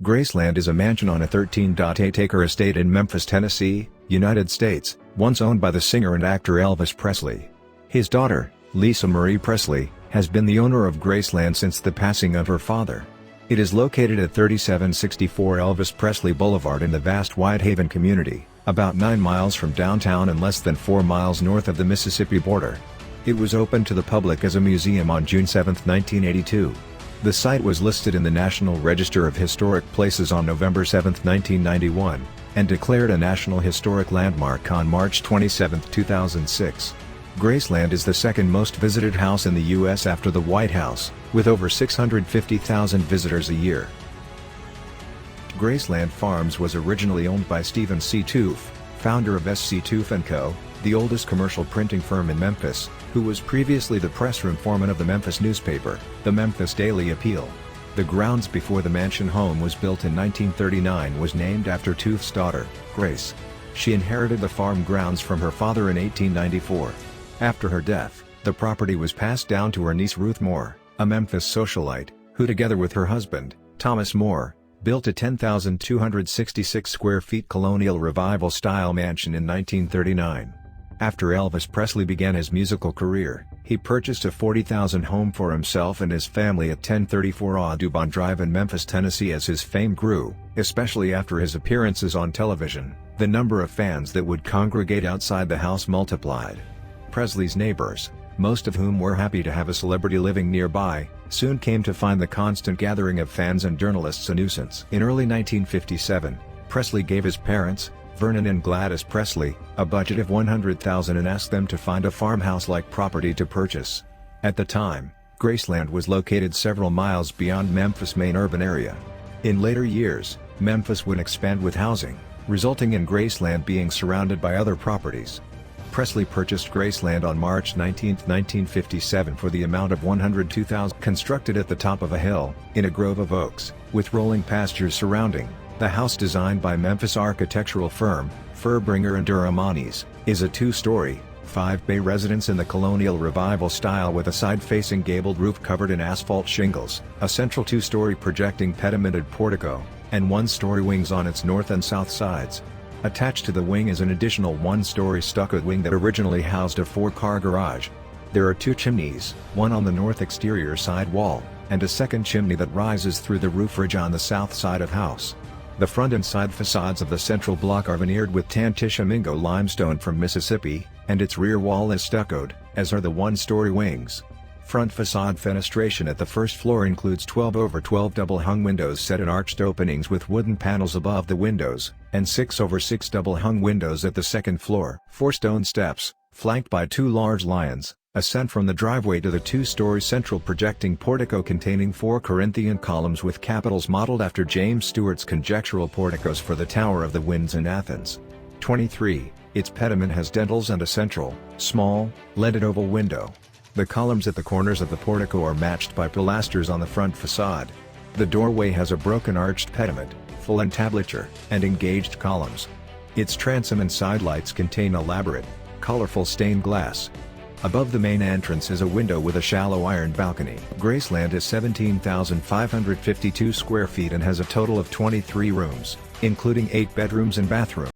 Graceland is a mansion on a 13.8-acre estate in Memphis, Tennessee, United States, once owned by the singer and actor Elvis Presley. His daughter, Lisa Marie Presley, has been the owner of Graceland since the passing of her father. It is located at 3764 Elvis Presley Boulevard in the vast Whitehaven community, about 9 miles from downtown and less than 4 miles north of the Mississippi border. It was opened to the public as a museum on June 7, 1982. The site was listed in the National Register of Historic Places on November 7, 1991, and declared a National Historic Landmark on March 27, 2006. Graceland is the second most visited house in the U.S. after the White House, with over 650,000 visitors a year. Graceland Farms was originally owned by Stephen C. Toof, founder of S.C. Toof & Co., the oldest commercial printing firm in Memphis, who was previously the pressroom foreman of the Memphis newspaper, the Memphis Daily Appeal. The grounds before the mansion home was built in 1939 was named after Toof's daughter, Grace. She inherited the farm grounds from her father in 1894. After her death, the property was passed down to her niece Ruth Moore, a Memphis socialite, who together with her husband, Thomas Moore, built a 10,266 square feet colonial revival-style mansion in 1939. After Elvis Presley began his musical career, he purchased a 40,000 home for himself and his family at 1034 Audubon Drive in Memphis, Tennessee. As his fame grew, especially after his appearances on television, the number of fans that would congregate outside the house multiplied. Presley's neighbors, most of whom were happy to have a celebrity living nearby, soon came to find the constant gathering of fans and journalists a nuisance. In early 1957, Presley gave his parents, Vernon and Gladys Presley, a budget of $100,000 and asked them to find a farmhouse-like property to purchase. At the time, Graceland was located several miles beyond Memphis' main urban area. In later years, Memphis would expand with housing, resulting in Graceland being surrounded by other properties. Presley purchased Graceland on March 19, 1957 for the amount of $102,000. Constructed at the top of a hill, in a grove of oaks, with rolling pastures surrounding, the house, designed by Memphis architectural firm, Furbringer and Durramanis, is a 2-story, 5-bay residence in the colonial revival style with a side-facing gabled roof covered in asphalt shingles, a central 2-story projecting pedimented portico, and 1-story wings on its north and south sides. Attached to the wing is an additional 1-story stuccoed wing that originally housed a 4-car garage. There are 2 chimneys, one on the north exterior side wall, and a second chimney that rises through the roof ridge on the south side of house. The front and side facades of the central block are veneered with Tantishomingo limestone from Mississippi, and its rear wall is stuccoed, as are the 1-story wings. Front facade fenestration at the first floor includes 12/12 double-hung windows set in arched openings with wooden panels above the windows, and 6/6 double-hung windows at the second floor. 4 stone steps, flanked by 2 large lions, ascend from the driveway to the 2-story central projecting portico containing 4 Corinthian columns with capitals modeled after James Stewart's conjectural porticos for the Tower of the Winds in Athens. 23. Its pediment has dentils and a central, small, leaded oval window. The columns at the corners of the portico are matched by pilasters on the front facade. The doorway has a broken arched pediment, full entablature, and engaged columns. Its transom and side lights contain elaborate, colorful stained glass. Above the main entrance is a window with a shallow iron balcony. Graceland is 17,552 square feet and has a total of 23 rooms, including 8 bedrooms and bathrooms.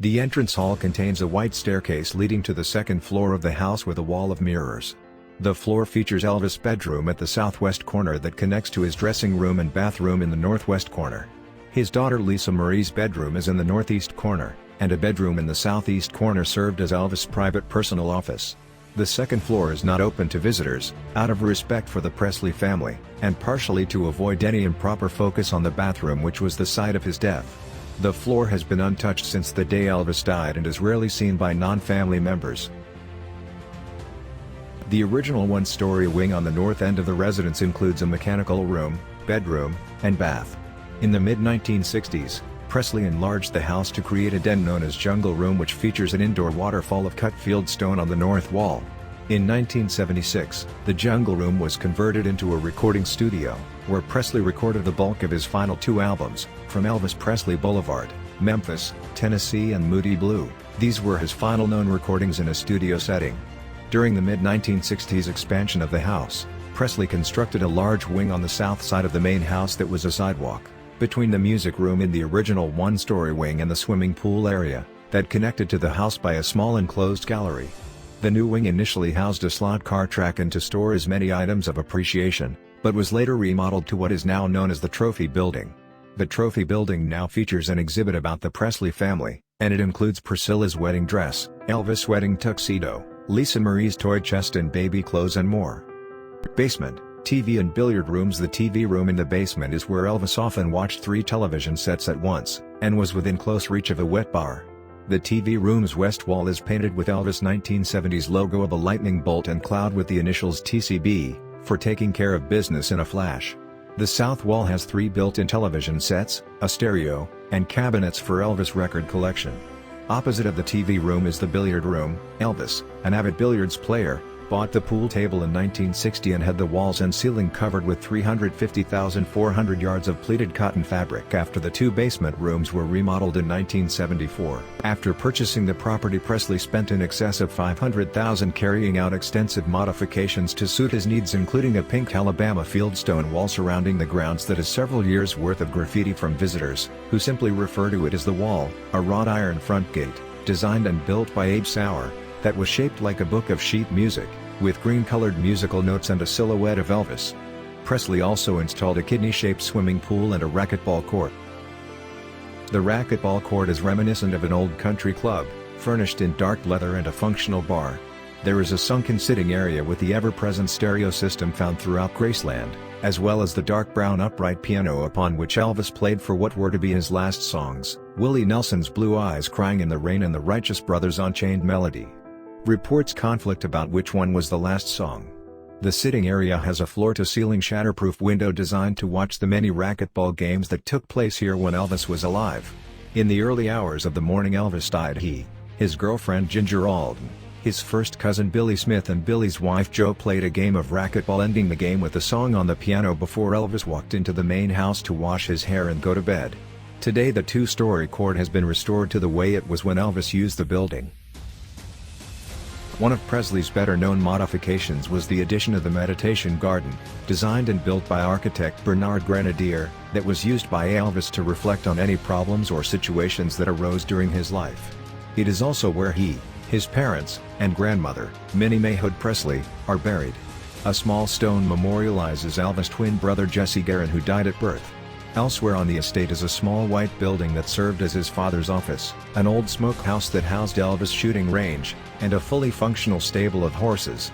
The entrance hall contains a white staircase leading to the second floor of the house with a wall of mirrors. The floor features Elvis' bedroom at the southwest corner that connects to his dressing room and bathroom in the northwest corner. His daughter Lisa Marie's bedroom is in the northeast corner, and a bedroom in the southeast corner served as Elvis' private personal office. The second floor is not open to visitors, out of respect for the Presley family, and partially to avoid any improper focus on the bathroom, which was the site of his death. The floor has been untouched since the day Elvis died and is rarely seen by non-family members. The original one-story wing on the north end of the residence includes a mechanical room, bedroom, and bath. In the mid-1960s, Presley enlarged the house to create a den known as Jungle Room, which features an indoor waterfall of cut field stone on the north wall. In 1976, the Jungle Room was converted into a recording studio, where Presley recorded the bulk of his final two albums, From Elvis Presley Boulevard, Memphis, Tennessee and Moody Blue. These were his final known recordings in a studio setting. During the mid-1960s expansion of the house, Presley constructed a large wing on the south side of the main house that was a sidewalk, between the music room in the original one-story wing and the swimming pool area, that connected to the house by a small enclosed gallery. The new wing initially housed a slot car track and to store as many items of appreciation, but was later remodeled to what is now known as the Trophy Building. The Trophy Building now features an exhibit about the Presley family, and it includes Priscilla's wedding dress, Elvis' wedding tuxedo, Lisa Marie's toy chest and baby clothes and more. Basement, TV and billiard rooms. The TV room in the basement is where Elvis often watched 3 television sets at once, and was within close reach of a wet bar. The TV room's west wall is painted with Elvis' 1970s logo of a lightning bolt and cloud with the initials TCB, for taking care of business in a flash. The south wall has 3 built-in television sets, a stereo, and cabinets for Elvis' record collection. Opposite of the TV room is the billiard room. Elvis, an avid billiards player, bought the pool table in 1960 and had the walls and ceiling covered with 350,400 yards of pleated cotton fabric after the 2 basement rooms were remodeled in 1974. After purchasing the property, Presley spent in excess of $500,000 carrying out extensive modifications to suit his needs, including a pink Alabama fieldstone wall surrounding the grounds that has several years' worth of graffiti from visitors, who simply refer to it as the wall, a wrought iron front gate, designed and built by Abe Sauer, that was shaped like a book of sheet music, with green-colored musical notes and a silhouette of Elvis. Presley also installed a kidney-shaped swimming pool and a racquetball court. The racquetball court is reminiscent of an old country club, furnished in dark leather and a functional bar. There is a sunken sitting area with the ever-present stereo system found throughout Graceland, as well as the dark brown upright piano upon which Elvis played for what were to be his last songs, Willie Nelson's Blue Eyes Crying in the Rain and the Righteous Brothers' Unchained Melody. Reports conflict about which one was the last song. The sitting area has a floor-to-ceiling shatterproof window designed to watch the many racquetball games that took place here when Elvis was alive. In the early hours of the morning Elvis died, his girlfriend Ginger Alden, his first cousin Billy Smith and Billy's wife Jo played a game of racquetball, ending the game with a song on the piano before Elvis walked into the main house to wash his hair and go to bed. Today the 2-story court has been restored to the way it was when Elvis used the building. One of Presley's better-known modifications was the addition of the meditation garden, designed and built by architect Bernard Grenadier, that was used by Elvis to reflect on any problems or situations that arose during his life. It is also where he, his parents, and grandmother, Minnie Mae Hood Presley, are buried. A small stone memorializes Elvis' twin brother Jesse Guerin, who died at birth. Elsewhere on the estate is a small white building that served as his father's office, an old smokehouse that housed Elvis' shooting range, and a fully functional stable of horses.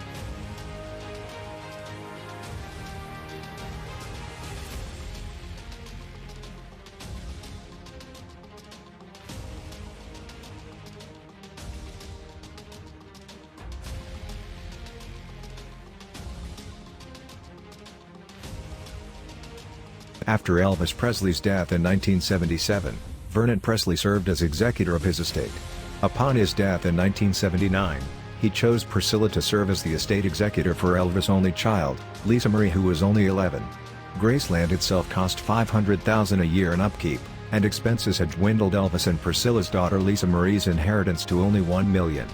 After Elvis Presley's death in 1977, Vernon Presley served as executor of his estate. Upon his death in 1979, he chose Priscilla to serve as the estate executor for Elvis' only child, Lisa Marie, who was only 11. Graceland itself cost $500,000 a year in upkeep, and expenses had dwindled Elvis and Priscilla's daughter Lisa Marie's inheritance to only $1 million.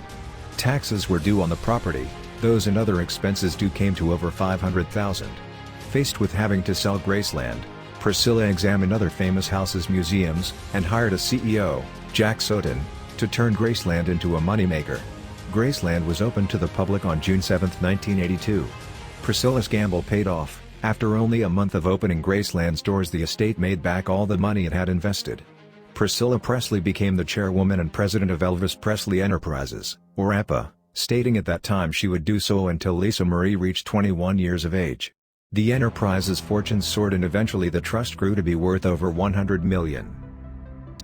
Taxes were due on the property, those and other expenses due came to over $500,000. Faced with having to sell Graceland, Priscilla examined other famous houses' museums, and hired a CEO, Jack Soden, to turn Graceland into a moneymaker. Graceland was opened to the public on June 7, 1982. Priscilla's gamble paid off. After only a month of opening Graceland's doors, the estate made back all the money it had invested. Priscilla Presley became the chairwoman and president of Elvis Presley Enterprises, or EPA, stating at that time she would do so until Lisa Marie reached 21 years of age. The enterprise's fortunes soared and eventually the trust grew to be worth over $100 million.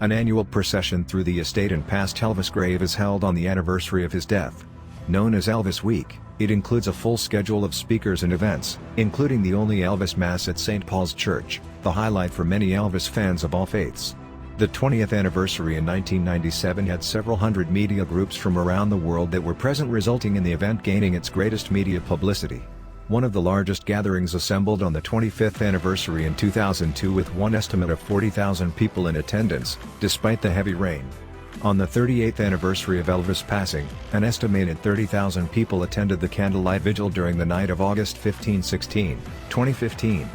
An annual procession through the estate and past Elvis' grave is held on the anniversary of his death. Known as Elvis Week, it includes a full schedule of speakers and events, including the only Elvis Mass at St. Paul's Church, the highlight for many Elvis fans of all faiths. The 20th anniversary in 1997 had several hundred media groups from around the world that were present, resulting in the event gaining its greatest media publicity. One of the largest gatherings assembled on the 25th anniversary in 2002 with one estimate of 40,000 people in attendance, despite the heavy rain. On the 38th anniversary of Elvis' passing, an estimated 30,000 people attended the candlelight vigil during the night of August 15-16, 2015.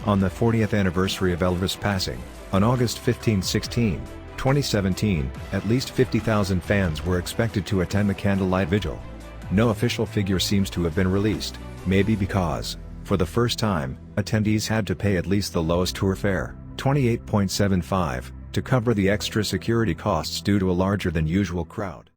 On the 40th anniversary of Elvis' passing, on August 15-16, 2017, at least 50,000 fans were expected to attend the candlelight vigil. No official figure seems to have been released, maybe because, for the first time, attendees had to pay at least the lowest tour fare, $28.75, to cover the extra security costs due to a larger than usual crowd.